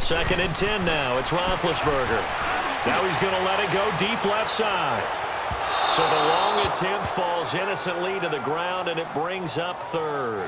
2nd and 10 now. It's Roethlisberger. Now he's going to let it go deep left side. So the long attempt falls innocently to the ground, and it brings up 3rd.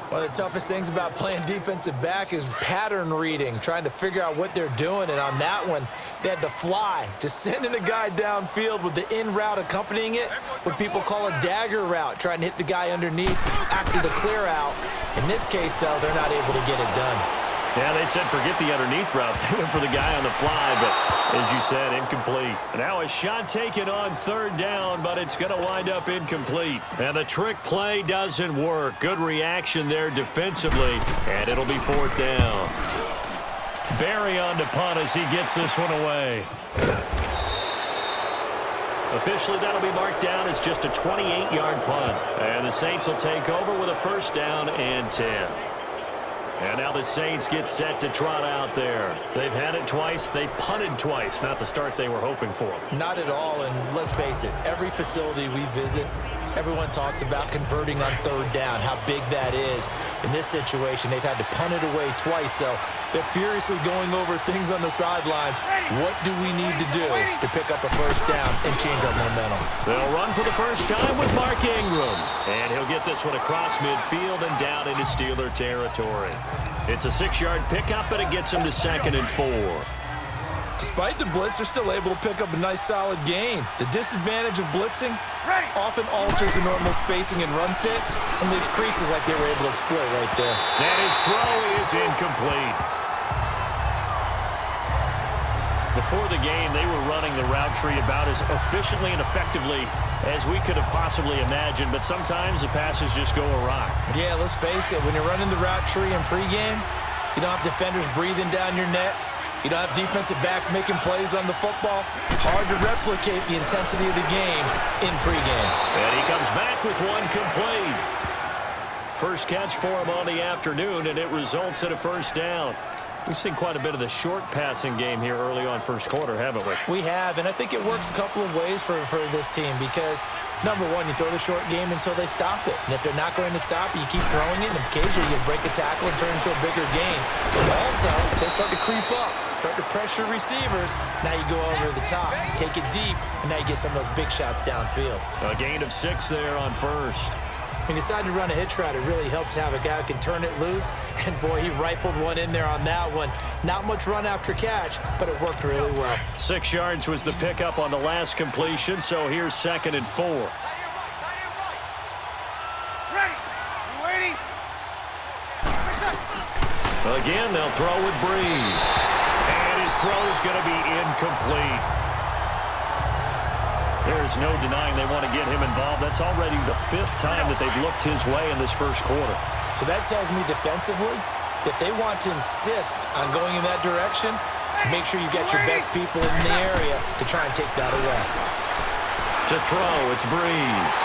One of the toughest things about playing defensive back is pattern reading, trying to figure out what they're doing. And on that one, they had the fly, just sending a guy downfield with the in route accompanying it, what people call a dagger route, trying to hit the guy underneath after the clear out. In this case, though, they're not able to get it done. Yeah, they said forget the underneath route. They went for the guy on the fly, but as you said, incomplete. Now a shot taken on 3rd down, but it's going to wind up incomplete. And the trick play doesn't work. Good reaction there defensively, and it'll be 4th down. Barry on to punt as he gets this one away. Officially, that'll be marked down as just a 28-yard punt. And the Saints will take over with a 1st down and 10. And now the Saints get set to trot out there. They've had it twice. They've punted twice. Not the start they were hoping for. Not at all, and let's face it, every facility we visit, everyone talks about converting on 3rd down, how big that is. In this situation, they've had to punt it away twice, so they're furiously going over things on the sidelines. What do we need to do to pick up a 1st down and change our momentum? They'll run for the first time with Mark Ingram. And he'll get this one across midfield and down into Steeler territory. It's a 6-yard pickup, but it gets him to 2nd and 4. Despite the blitz, they're still able to pick up a nice, solid gain. The disadvantage of blitzing often alters the normal spacing and run fits and leaves creases like they were able to exploit right there. And his throw is incomplete. Before the game, they were running the route tree about as efficiently and effectively as we could have possibly imagined, but sometimes the passes just go awry. Yeah, let's face it, when you're running the route tree in pregame, you don't have defenders breathing down your neck. You don't have defensive backs making plays on the football. Hard to replicate the intensity of the game in pregame. And he comes back with one complete. First catch for him on the afternoon, and it results in a 1st down. We've seen quite a bit of the short passing game here early on 1st quarter, haven't we? We have, and I think it works a couple of ways for this team because, number one, you throw the short game until they stop it. And if they're not going to stop it, you keep throwing it, and occasionally you'll break a tackle and turn it into a bigger gain. But also, if they start to creep up, start to pressure receivers, now you go over the top, take it deep, and now you get some of those big shots downfield. A gain of 6 there on 1st. When you decide to run a hitch route, it really helps to have a guy who can turn it loose. And, boy, he rifled one in there on that one. Not much run after catch, but it worked really well. 6 yards was the pickup on the last completion, so here's 2nd and 4. Again, they'll throw with Breeze. And his throw is going to be incomplete. There's no denying they want to get him involved. That's already the 5th time that they've looked his way in this 1st quarter. So that tells me defensively that they want to insist on going in that direction. Make sure you get your best people in the area to try and take that away. To throw, it's Breeze.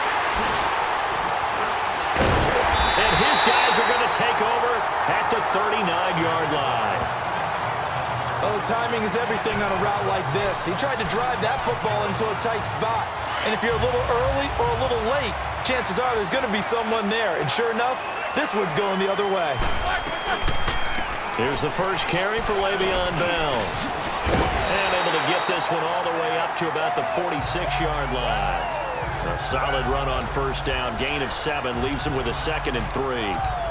And his guys are going to take over at the 39-yard line. Oh, timing is everything on a route like this. He tried to drive that football into a tight spot. And if you're a little early or a little late, chances are there's going to be someone there. And sure enough, this one's going the other way. Here's the first carry for Le'Veon Bell. And able to get this one all the way up to about the 46-yard line. A solid run on 1st down. Gain of 7 leaves him with a 2nd and 3.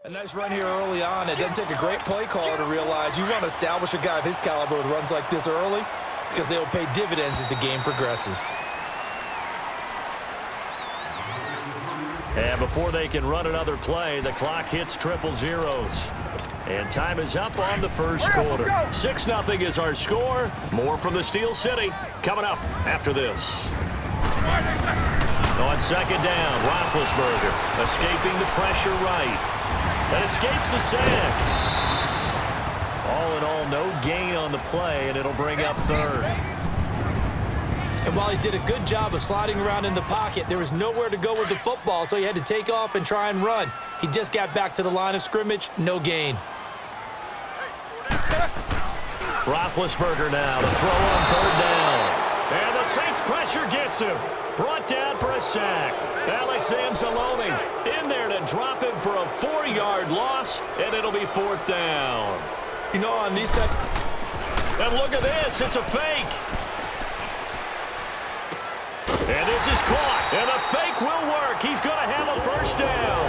A nice run here early on. It doesn't take a great play caller to realize you want to establish a guy of his caliber with runs like this early because they will pay dividends as the game progresses. And before they can run another play, the clock hits triple zeros. And time is up on the first quarter. 6-0 is our score. More from the Steel City coming up after this. On second down, Roethlisberger escaping the pressure right. And escapes the sack. All in all, no gain on the play, and it'll bring up third. And while he did a good job of sliding around in the pocket, there was nowhere to go with the football, so he had to take off and try and run. He just got back to the line of scrimmage, no gain. Roethlisberger now to throw on third down. And the Saints pressure gets him. Brought down for a sack. Alex Anzalone in there to drop him for a 4-yard loss, and it'll be fourth down. You know, on these set. And look at this. It's a fake. And this is caught. And the fake will work. He's going to have a first down.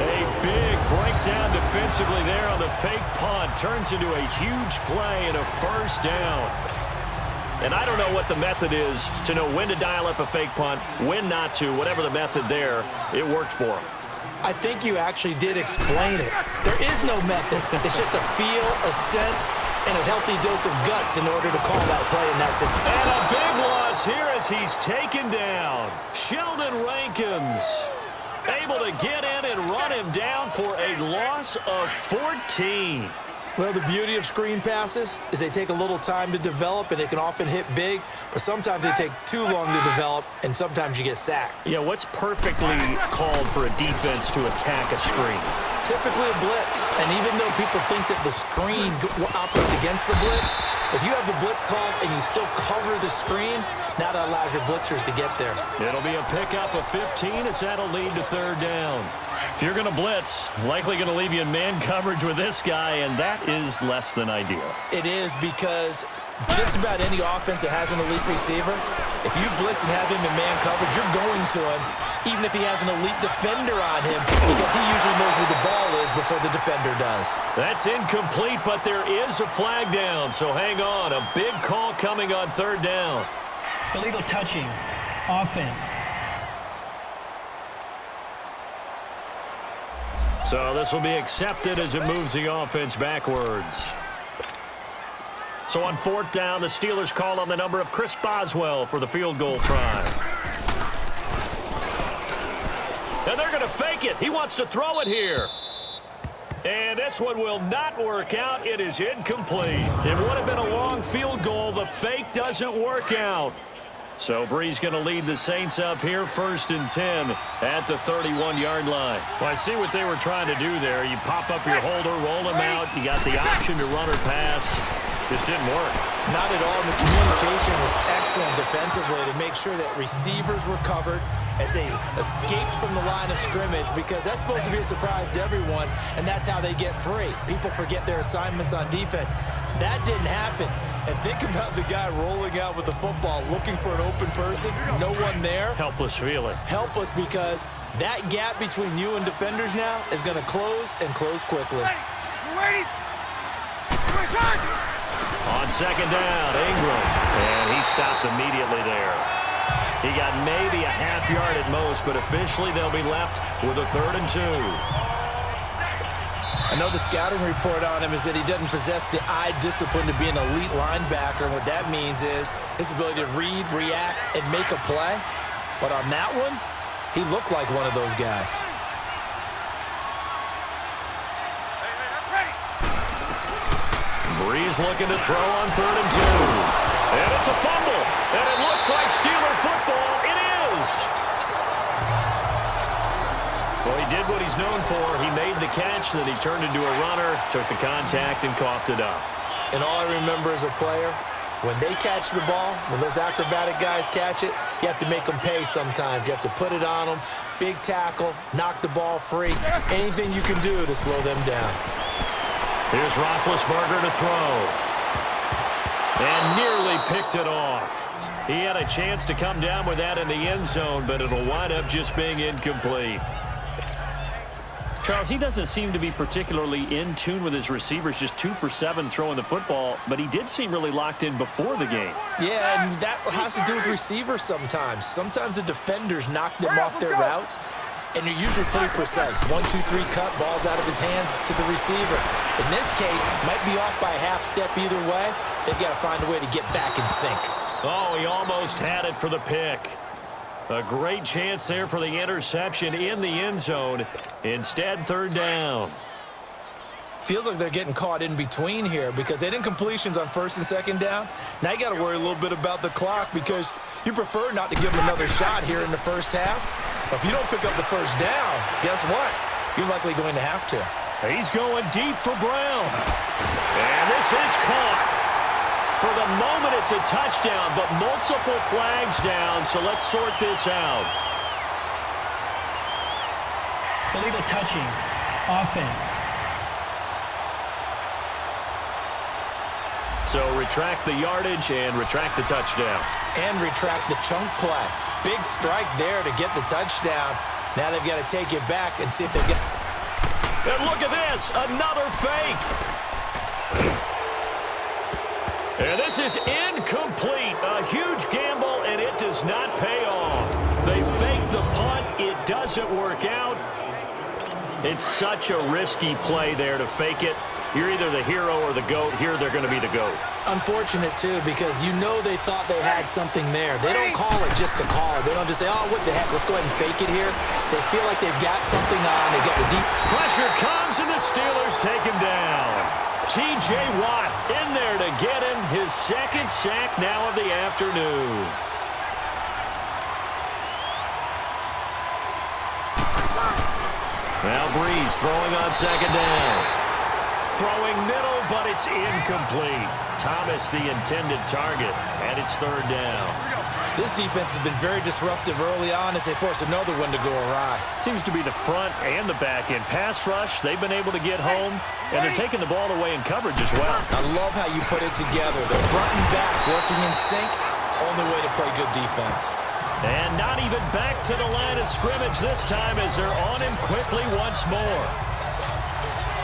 A big breakdown defensively there on the fake punt. Turns into a huge play and a first down. And I don't know what the method is to know when to dial up a fake punt, when not to. Whatever the method there, it worked for him. I think you actually did explain it. There is no method. It's just a feel, a sense, and a healthy dose of guts in order to call that play in that situation. And a big loss here as he's taken down. Sheldon Rankins able to get in and run him down for a loss of 14. Well, the beauty of screen passes is they take a little time to develop, and they can often hit big, but sometimes they take too long to develop, and sometimes you get sacked. Yeah, what's perfectly called for a defense to attack a screen? Typically a blitz, and even though people think that the screen operates against the blitz, if you have the blitz called and you still cover the screen, now that allows your blitzers to get there. It'll be a pickup of 15 as that'll lead to third down. If you're going to blitz, likely going to leave you in man coverage with this guy, and that is less than ideal. It is, because just about any offense that has an elite receiver, if you blitz and have him in man coverage, you're going to him, even if he has an elite defender on him, because he usually knows where the ball is before the defender does. That's incomplete, but there is a flag down, so hang on. A big call coming on third down. Illegal touching, offense. So this will be accepted as it moves the offense backwards. So on fourth down, the Steelers call on the number of Chris Boswell for the field goal try. And they're going to fake it. He wants to throw it here. And this one will not work out. It is incomplete. It would have been a long field goal. The fake doesn't work out. So Bree's going to lead the Saints up here, 1st and 10 at the 31-yard line. Well, I see what they were trying to do there. You pop up your holder, roll him out. You got the option to run or pass. Just didn't work. Not at all. The communication was excellent defensively to make sure that receivers were covered as they escaped from the line of scrimmage, because that's supposed to be a surprise to everyone, and that's how they get free. People forget their assignments on defense. That didn't happen. And think about the guy rolling out with the football, looking for an open person, no one there. Helpless feeling. Helpless, because that gap between you and defenders now is going to close, and close quickly. On second down, Ingram. And he stopped immediately there. He got maybe a half yard at most, but officially they'll be left with a 3rd and 2. I know the scouting report on him is that he doesn't possess the eye discipline to be an elite linebacker. And what that means is his ability to read, react, and make a play. But on that one, he looked like one of those guys. Breeze looking to throw on 3rd and 2. And it's a fumble. And it looks like Steeler football. It is. Well, he did what he's known for. He made the catch, then he turned into a runner, took the contact, and coughed it up. And all I remember as a player, when they catch the ball, when those acrobatic guys catch it, you have to make them pay sometimes. You have to put it on them, big tackle, knock the ball free, anything you can do to slow them down. Here's Roethlisberger to throw. And nearly picked it off. He had a chance to come down with that in the end zone, but it'll wind up just being incomplete. Charles, he doesn't seem to be particularly in tune with his receivers, just 2 for 7 throwing the football, but he did seem really locked in before the game. Yeah, and that has to do with receivers sometimes. Sometimes the defenders knock them off their routes. and you're usually pretty precise. 1, 2, 3 cut, balls out of his hands to the receiver. In this case, might be off by a half step either way. They've got to find a way to get back in sync. Oh, he almost had it for the pick. A great chance there for the interception in the end zone. Instead, third down. Feels like they're getting caught in between here because they didn't completions on first and second down. Now you got to worry a little bit about the clock because you prefer not to give them another shot here in the first half. But if you don't pick up the first down, guess what? You're likely going to have to. He's going deep for Brown. And this is caught. For the moment, it's a touchdown, but multiple flags down, so let's sort this out. Illegal touching. Offense. So retract the yardage and retract the touchdown. And retract the chunk play. Big strike there to get the touchdown. Now they've got to take it back and see if they get... And look at this, another fake. And this is incomplete. A huge gamble, and it does not pay off. They fake the punt. It doesn't work out. It's such a risky play there to fake it. You're either the hero or the GOAT. Here, they're going to be the GOAT. Unfortunate, too, because you know they thought they had something there. They don't call it just to call it. They don't just say, oh, what the heck, let's go ahead and fake it here. They feel like they've got something on. They get the deep... Pressure comes, and the Steelers take him down. T.J. Watt in there to get him his second sack now of the afternoon. Now Breeze throwing on second down. Throwing middle, but it's incomplete. Thomas, the intended target, and it's third down. This defense has been very disruptive early on as they force another one to go awry. Seems to be the front and the back end. Pass rush, they've been able to get home, and they're taking the ball away in coverage as well. I love how you put it together. The front and back working in sync, only way to play good defense. And not even back to the line of scrimmage this time as they're on him quickly once more.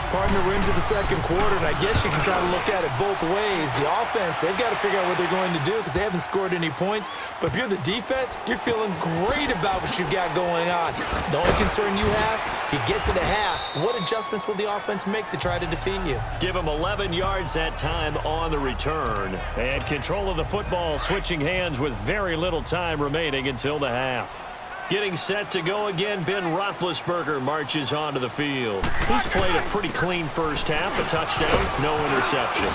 Partner rims of the second quarter, and I guess you can kind of look at it both ways. The offense, they've got to figure out what they're going to do because they haven't scored any points. But if you're the defense, you're feeling great about what you've got going on. The only concern you have, if you get to the half, what adjustments will the offense make to try to defeat you? Give them 11 yards that time on the return. And control of the football switching hands with very little time remaining until the half. Getting set to go again, Ben Roethlisberger marches onto the field. He's played a pretty clean first half, a touchdown, no interceptions.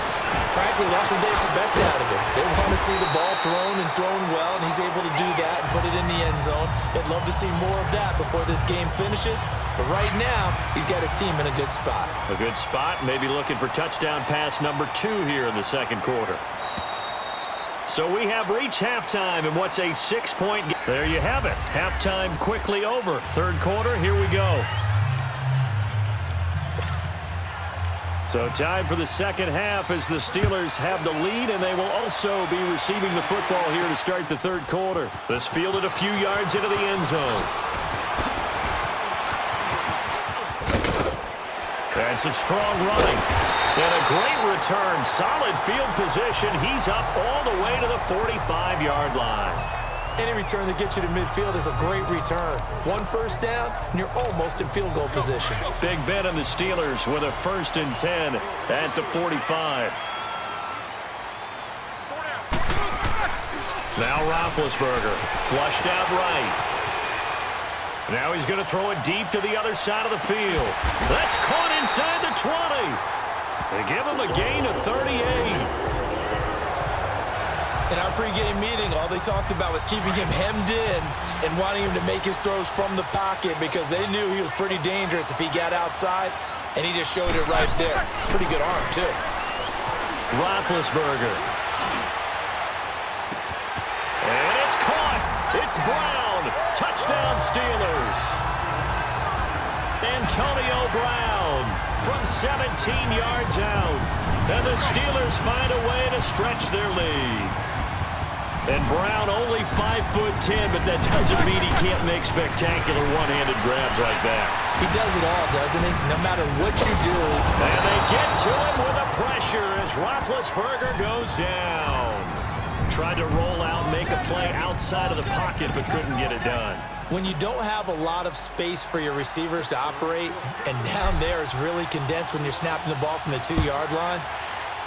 Frankly, that's what they expect out of him. They want to see the ball thrown and thrown well, and he's able to do that and put it in the end zone. They'd love to see more of that before this game finishes. But right now, he's got his team in a good spot. A good spot, maybe looking for touchdown pass number 2 here in the second quarter. So we have reached halftime in what's a 6-point game. There you have it. Halftime quickly over. Third quarter, here we go. So time for the second half as the Steelers have the lead, and they will also be receiving the football here to start the third quarter. This fielded a few yards into the end zone. And some strong running. And a great return. Solid field position. He's up all the way to the 45-yard line. Any return that gets you to midfield is a great return. One first down, and you're almost in field goal position. Big Ben and the Steelers with a 1st and 10 at the 45. Now Roethlisberger flushed out right. Now he's going to throw it deep to the other side of the field. That's caught inside the 20. They give him a gain of 38. In our pregame meeting, all they talked about was keeping him hemmed in and wanting him to make his throws from the pocket because they knew he was pretty dangerous if he got outside, and he just showed it right there. Pretty good arm, too. Roethlisberger. And it's caught. It's Brown. Touchdown, Steelers. Antonio Brown from 17 yards out. And the Steelers find a way to stretch their lead. And Brown only 5'10", but that doesn't mean he can't make spectacular one-handed grabs like that. He does it all, doesn't he? No matter what you do. And they get to him with a pressure as Roethlisberger goes down. Tried to roll out, make a play outside of the pocket, but couldn't get it done. When you don't have a lot of space for your receivers to operate, and down there it's really condensed when you're snapping the ball from the 2-yard line,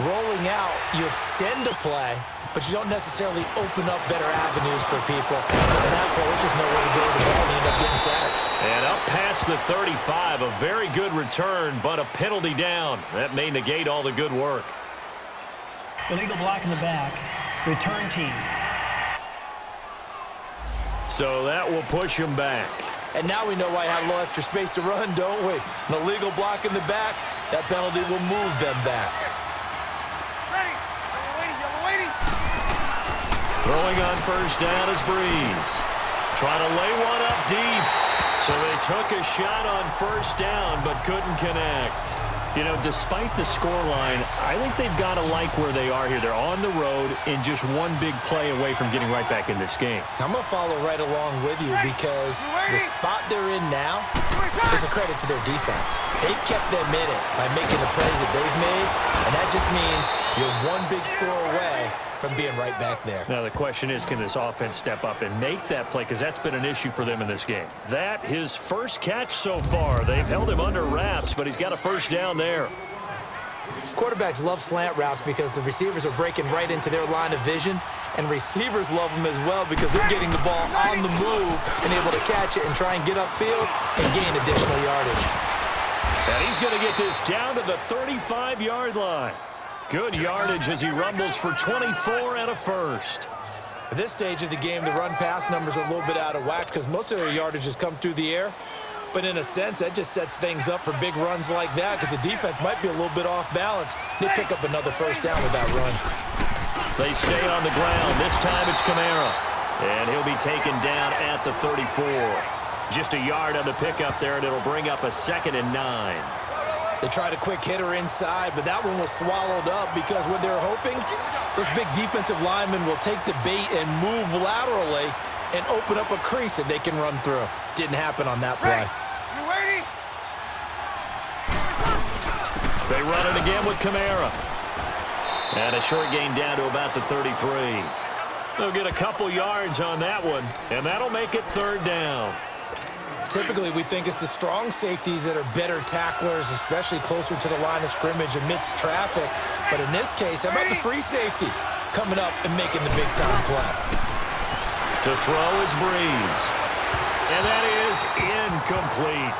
rolling out, you extend a play, but you don't necessarily open up better avenues for people. On that play, there's just nowhere to go with the ball, and they end up getting sacked. And up past the 35, a very good return, but a penalty down. That may negate all the good work. Illegal block in the back. Return team. So that will push him back. And now we know why I had a little extra space to run, don't we? An illegal block in the back, that penalty will move them back. Throwing on first down is Breeze. Trying to lay one up deep. So they took a shot on first down, but couldn't connect. You know, despite the scoreline, I think they've got to like where they are here. They're on the road and just one big play away from getting right back in this game. I'm going to follow right along with you because the spot they're in now is a credit to their defense. They've kept them in it by making the plays that they've made, and that just means you're one big score away from being right back there. Now the question is, can this offense step up and make that play? Because that's been an issue for them in this game. That, his first catch so far. They've held him under wraps, but he's got a first down there. Quarterbacks love slant routes because the receivers are breaking right into their line of vision, and receivers love them as well because they're getting the ball on the move and able to catch it and try and get upfield and gain additional yardage. And he's going to get this down to the 35-yard line. Good yardage as he rumbles for 24 and a first. At this stage of the game, the run-pass numbers are a little bit out of whack because most of their yardage has come through the air. But in a sense, that just sets things up for big runs like that because the defense might be a little bit off balance. They pick up another first down with that run. They stay on the ground. This time it's Kamara. And he'll be taken down at the 34. Just a yard on the pickup there, and it'll bring up a 2nd and 9. They tried a quick hitter inside, but that one was swallowed up because what they're hoping, those big defensive linemen will take the bait and move laterally and open up a crease that they can run through. Didn't happen on that play. They run it again with Kamara. And a short gain down to about the 33. They'll get a couple yards on that one, and that'll make it 3rd down. Typically, we think it's the strong safeties that are better tacklers, especially closer to the line of scrimmage amidst traffic. But in this case, how about the free safety coming up and making the big-time play? To throw is Breeze. And that is incomplete.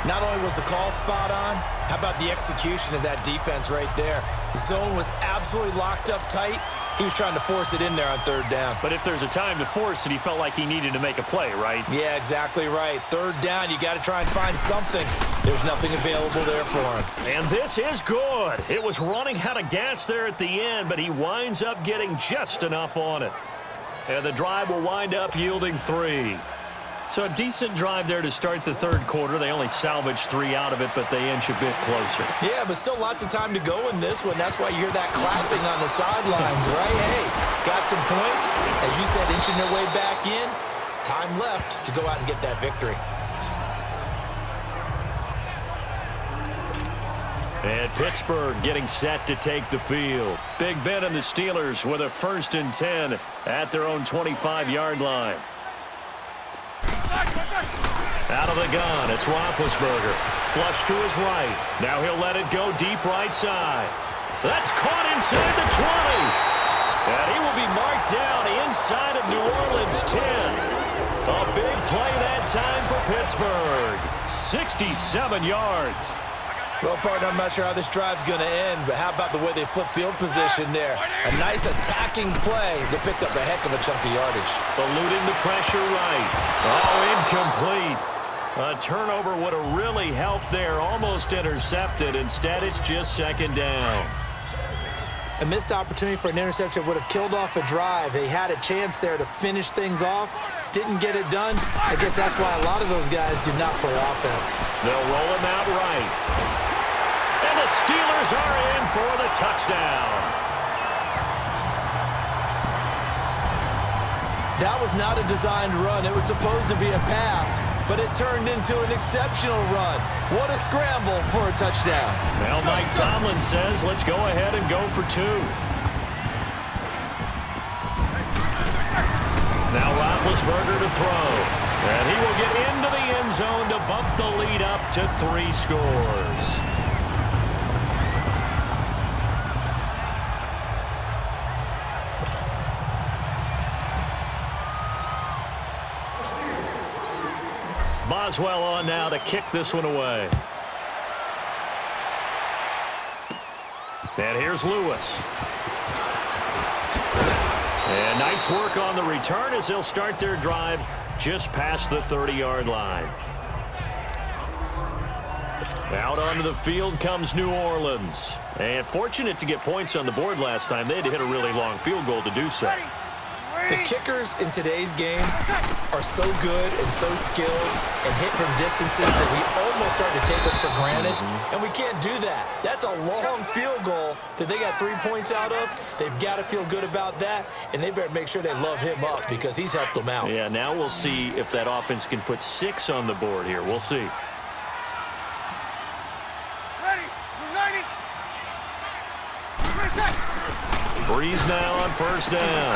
Not only was the call spot on, how about the execution of that defense right there? The zone was absolutely locked up tight. He was trying to force it in there on 3rd down. But if there's a time to force it, he felt like he needed to make a play, right? Yeah, exactly right. 3rd down, you got to try and find something. There's nothing available there for him. And this is good. It was running out of gas there at the end, but he winds up getting just enough on it. And the drive will wind up yielding 3. So a decent drive there to start the 3rd quarter. They only salvaged 3 out of it, but they inch a bit closer. Yeah, but still lots of time to go in this one. That's why you hear that clapping on the sidelines, right? Hey, got some points. As you said, inching their way back in. Time left to go out and get that victory. And Pittsburgh getting set to take the field. Big Ben and the Steelers with a 1st and 10 at their own 25-yard line. Out of the gun, it's Roethlisberger. Flush to his right. Now he'll let it go deep right side. That's caught inside the 20. And he will be marked down inside of New Orleans' 10. A big play that time for Pittsburgh. 67 yards. Well, partner, I'm not sure how this drive's going to end, but how about the way they flip field position there? A nice attacking play. They picked up a heck of a chunk of yardage. Eluding the pressure right. Oh, incomplete. A turnover would have really helped there. Almost intercepted. Instead, it's just 2nd down. A missed opportunity for an interception would have killed off a drive. They had a chance there to finish things off. Didn't get it done. I guess that's why a lot of those guys do not play offense. They'll roll him out right. And the Steelers are in for the touchdown. That was not a designed run. It was supposed to be a pass, but it turned into an exceptional run. What a scramble for a touchdown. Well, Mike Tomlin says, let's go ahead and go for 2. Now Roethlisberger to throw. And he will get into the end zone to bump the lead up to 3 scores. Boswell on now to kick this one away. And here's Lewis. And nice work on the return as they'll start their drive just past the 30-yard line. Out onto the field comes New Orleans. And fortunate to get points on the board last time. They had to hit a really long field goal to do so. The kickers in today's game are so good and so skilled and hit from distances that we almost start to take them for granted, and we can't do that. That's a long field goal that they got 3 points out of. They've got to feel good about that, and they better make sure they love him up because he's helped them out. Yeah, now we'll see if that offense can put 6 on the board here. We'll see. Breeze now on first down.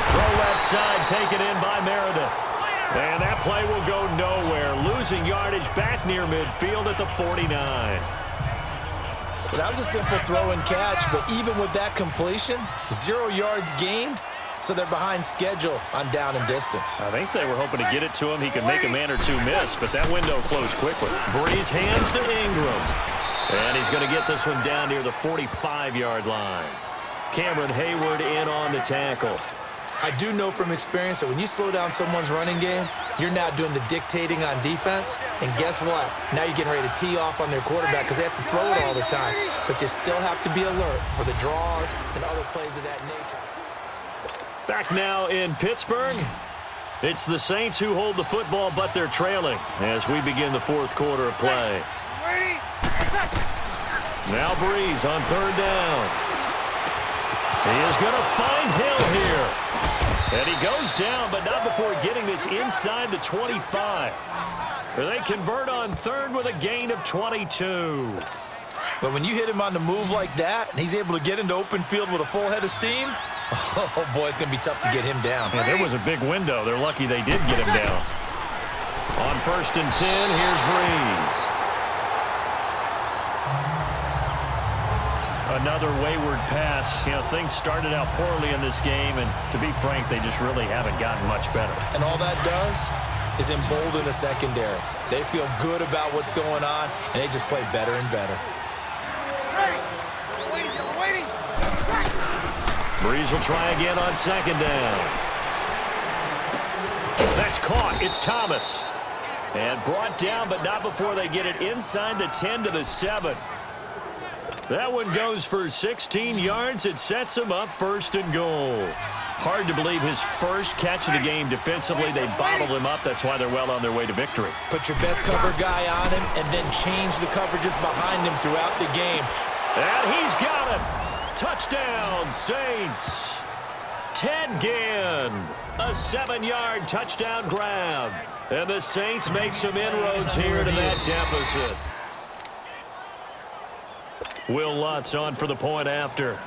Throw left side, taken in by Meredith. And that play will go nowhere. Losing yardage back near midfield at the 49. That was a simple throw and catch, but even with that completion, 0 yards gained, so they're behind schedule on down and distance. I think they were hoping to get it to him. He could make a man or 2 miss, but that window closed quickly. Breeze hands to Ingram. And he's going to get this one down near the 45-yard line. Cameron Hayward in on the tackle. I do know from experience that when you slow down someone's running game, you're now doing the dictating on defense. And guess what? Now you're getting ready to tee off on their quarterback because they have to throw it all the time. But you still have to be alert for the draws and other plays of that nature. Back now in Pittsburgh. It's the Saints who hold the football, but they're trailing as we begin the 4th quarter of play. Now Breeze on 3rd down. He is going to find Hill here. And he goes down, but not before getting this inside the 25. They convert on 3rd with a gain of 22. But when you hit him on the move like that, and he's able to get into open field with a full head of steam, oh, boy, it's going to be tough to get him down. Yeah, there was a big window. They're lucky they did get him down. On 1st and 10, here's Breeze. Another wayward pass. You know, things started out poorly in this game, and to be frank, they just really haven't gotten much better. And all that does is embolden the secondary. They feel good about what's going on, and they just play better and better. Breeze will try again on 2nd down. That's caught. It's Thomas. And brought down, but not before they get it inside the 10 to the 7. That one goes for 16 yards. It sets him up 1st and goal. Hard to believe his first catch of the game defensively. They bottled him up. That's why they're well on their way to victory. Put your best cover guy on him and then change the coverages behind him throughout the game. And he's got him. Touchdown, Saints. Ted Ginn. A 7-yard touchdown grab. And the Saints make some inroads here to that deficit. Will Lutz on for the point after.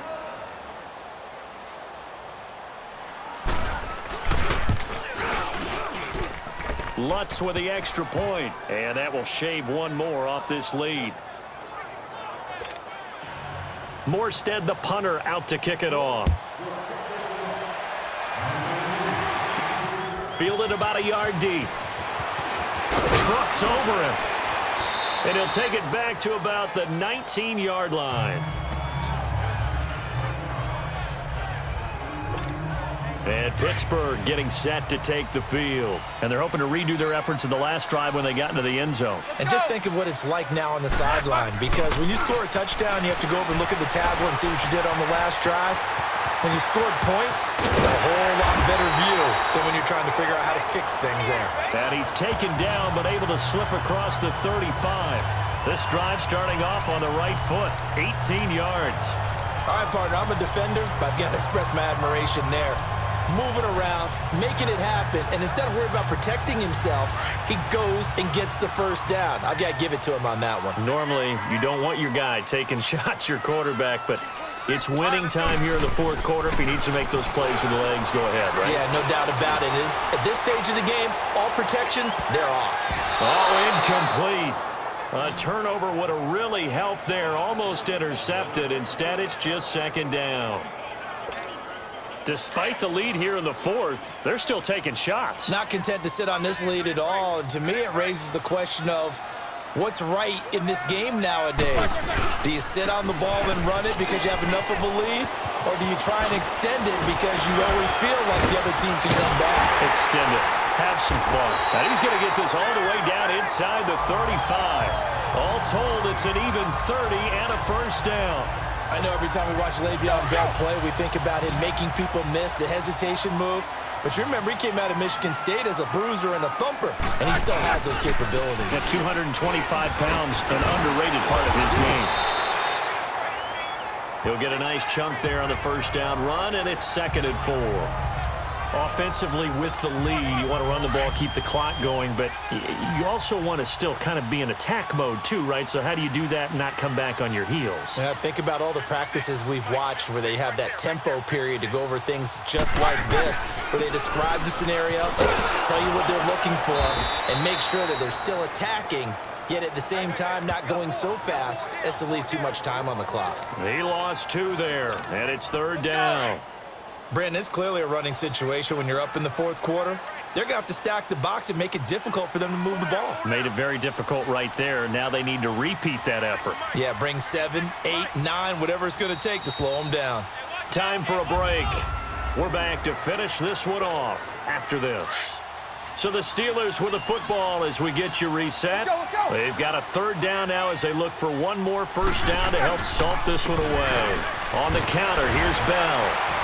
Lutz with the extra point, and that will shave one more off this lead. Morstead, the punter, out to kick it off. Fielded about a yard deep. Trucks over him. And he'll take it back to about the 19-yard line. And Pittsburgh getting set to take the field. And they're hoping to redo their efforts in the last drive when they got into the end zone. And just think of what it's like now on the sideline, because when you score a touchdown, you have to go over and look at the tablet and see what you did on the last drive. When you scored points, it's a whole lot better view than when you're trying to figure out how to fix things there. And he's taken down, but able to slip across the 35. This drive starting off on the right foot, 18 yards. All right, partner, I'm a defender, but I've got to express my admiration there. moving around, making it happen, and instead of worrying about protecting himself, he goes and gets the first down. I've got to give it to him on that one. Normally, you don't want your guy taking shots, your quarterback, but it's winning time here in the fourth quarter. If he needs to make those plays with the legs, go ahead, right? Yeah, no doubt about it. At this stage of the game, all protections, they're off. Oh, incomplete. A turnover would have really helped there. Almost intercepted. Instead, it's just second down. Despite the lead here in the fourth, they're still taking shots. Not content to sit on this lead at all. And to me, it raises the question of what's right in this game nowadays. Do you sit on the ball and run it because you have enough of a lead? Or do you try and extend it because you always feel like the other team can come back? Extend it. Have some fun. And he's going to get this all the way down inside the 35. All told, it's an even 30 and a first down. I know every time we watch Le'Veon Bell play, we think about him making people miss the hesitation move. But you remember, he came out of Michigan State as a bruiser and a thumper, and he still has those capabilities. At 225 pounds, an underrated part of his game. He'll get a nice chunk there on the first down run, and it's 2nd and 4. Offensively with the lead, you want to run the ball, keep the clock going, but you also want to still kind of be in attack mode too, right? So how do you do that and not come back on your heels? Yeah, think about all the practices we've watched where they have that tempo period to go over things just like this, where they describe the scenario, tell you what they're looking for, and make sure that they're still attacking, yet at the same time not going so fast as to leave too much time on the clock. He lost 2 there, and it's 3rd down. Brandon, it's clearly a running situation when you're up in the fourth quarter. They're going to have to stack the box and make it difficult for them to move the ball. Made it very difficult right there. Now they need to repeat that effort. Yeah, bring 7, 8, 9, whatever it's going to take to slow them down. Time for a break. We're back to finish this one off after this. So the Steelers with the football as we get you reset. They've got a 3rd down now as they look for one more first down to help salt this one away. On the counter, here's Bell.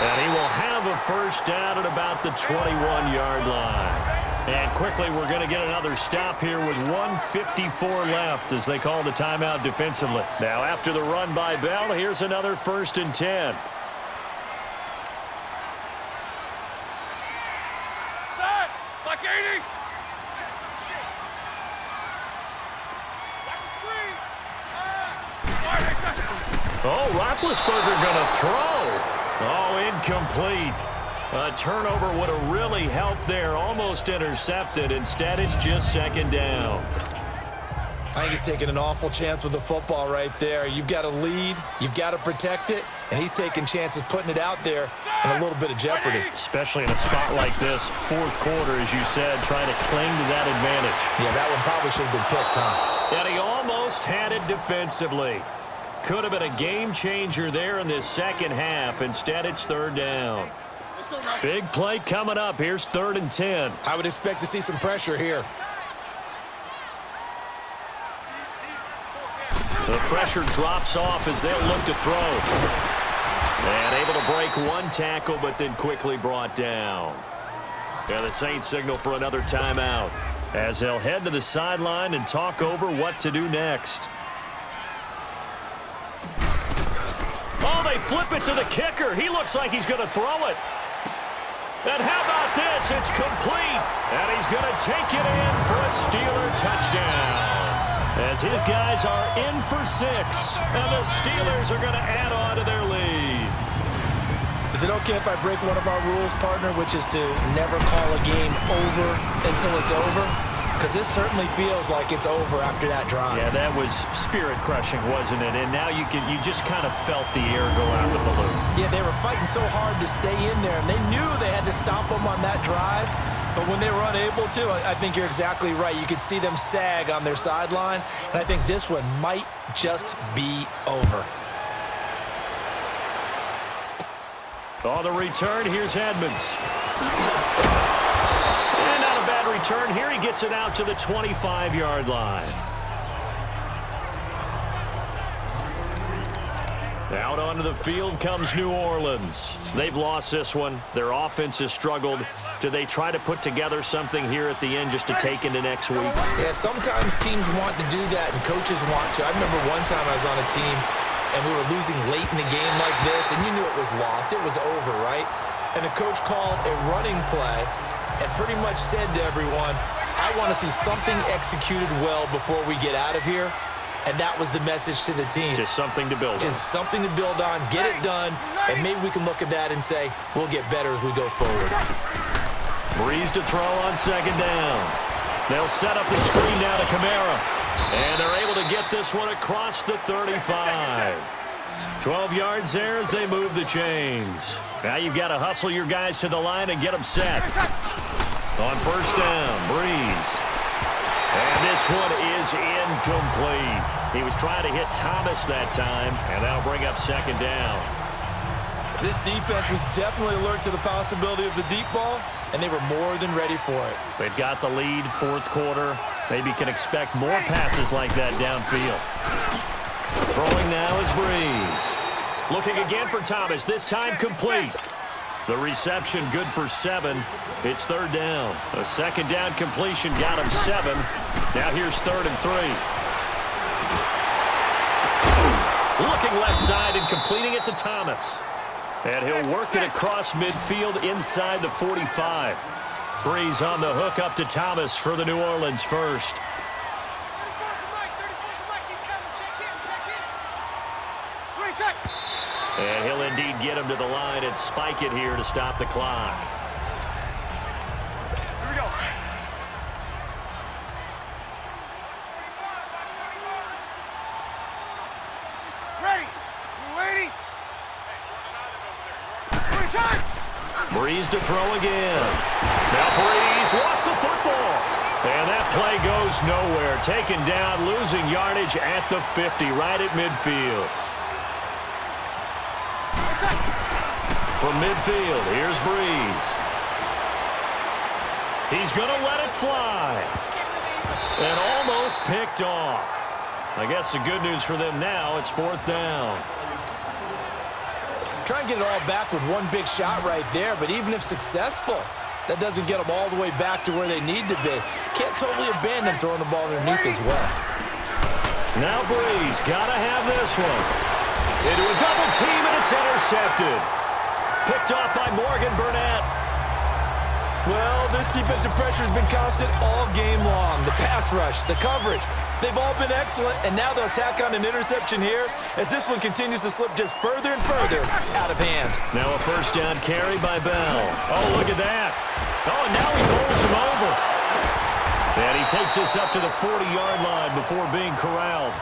And he will have a first down at about the 21-yard line. And quickly, we're going to get another stop here with 1:54 left as they call the timeout defensively. Now, after the run by Bell, here's another 1st and 10. Oh, Roethlisberger going to throw. Oh, incomplete. A turnover would have really helped there. Almost intercepted. Instead, it's just 2nd down. I think he's taking an awful chance with the football right there. You've got to lead. You've got to protect it. And he's taking chances putting it out there in a little bit of jeopardy. Especially in a spot like this, fourth quarter, as you said, trying to cling to that advantage. Yeah, that one probably should have been picked, huh? And he almost had it defensively. Could have been a game changer there in this second half. Instead, it's 3rd down. Big play coming up. Here's 3rd and 10. I would expect to see some pressure here. The pressure drops off as they'll look to throw. And able to break one tackle, but then quickly brought down. And the Saints signal for another timeout as they'll head to the sideline and talk over what to do next. Oh, they flip it to the kicker. He looks like he's going to throw it. And how about this? It's complete. And he's going to take it in for a Steeler touchdown. As his guys are in for 6. And the Steelers are going to add on to their lead. Is it okay if I break one of our rules, partner, which is to never call a game over until it's over? Because this certainly feels like it's over after that drive. Yeah, that was spirit-crushing, wasn't it? And now you just kind of felt the air go out of the balloon. Yeah, they were fighting so hard to stay in there, and they knew they had to stop them on that drive. But when they were unable to, I think you're exactly right. You could see them sag on their sideline, and I think this one might just be over. On the return, here's Edmonds. And not a bad return here. He gets it out to the 25-yard line. Out onto the field comes New Orleans. They've lost this one. Their offense has struggled. Do they try to put together something here at the end just to take into next week? Yeah, sometimes teams want to do that and coaches want to. I remember one time I was on a team and we were losing late in the game like this, and you knew it was lost. It was over, right? And the coach called a running play and pretty much said to everyone, I want to see something executed well before we get out of here. And that was the message to the team. Just something to build on. Just something to build on, get it done, and maybe we can look at that and say, we'll get better as we go forward. Breeze to throw on second down. They'll set up the screen now to Kamara. And they're able to get this one across the 35. 12 yards there as they move the chains. Now you've got to hustle your guys to the line and get them set. On first down, Breeze. And this one is incomplete. He was trying to hit Thomas that time, and that'll bring up second down. This defense was definitely alert to the possibility of the deep ball, and they were more than ready for it. They've got the lead, fourth quarter. Maybe can expect more passes like that downfield. Throwing now is Breeze. Looking again for Thomas, this time complete. The reception good for 7. It's third down. A second down completion got him 7. Now here's 3rd and 3. Looking left side and completing it to Thomas. And he'll work it across midfield inside the 45. Breeze on the hook up to Thomas for the New Orleans first. And he'll indeed get him to the line and spike it here to stop the clock. Here we go. Ready. You waiting? Breeze to throw again. Now Breeze lost the football. And that play goes nowhere. Taken down, losing yardage at the 50, right at midfield. From midfield, here's Breeze. He's going to let it fly. And almost picked off. I guess the good news for them now, it's 4th down. Try and get it all back with one big shot right there, but even if successful, that doesn't get them all the way back to where they need to be. Can't totally abandon throwing the ball underneath as well. Now Breeze, got to have this one. Into a double team, and it's intercepted. Picked off by Morgan Burnett. Well, this defensive pressure has been constant all game long. The pass rush, the coverage, they've all been excellent, and now they'll tack on an interception here as this one continues to slip just further and further out of hand. Now a first down carry by Bell. Oh, look at that. Oh, and now he bowls him over. And he takes this up to the 40-yard line before being corralled.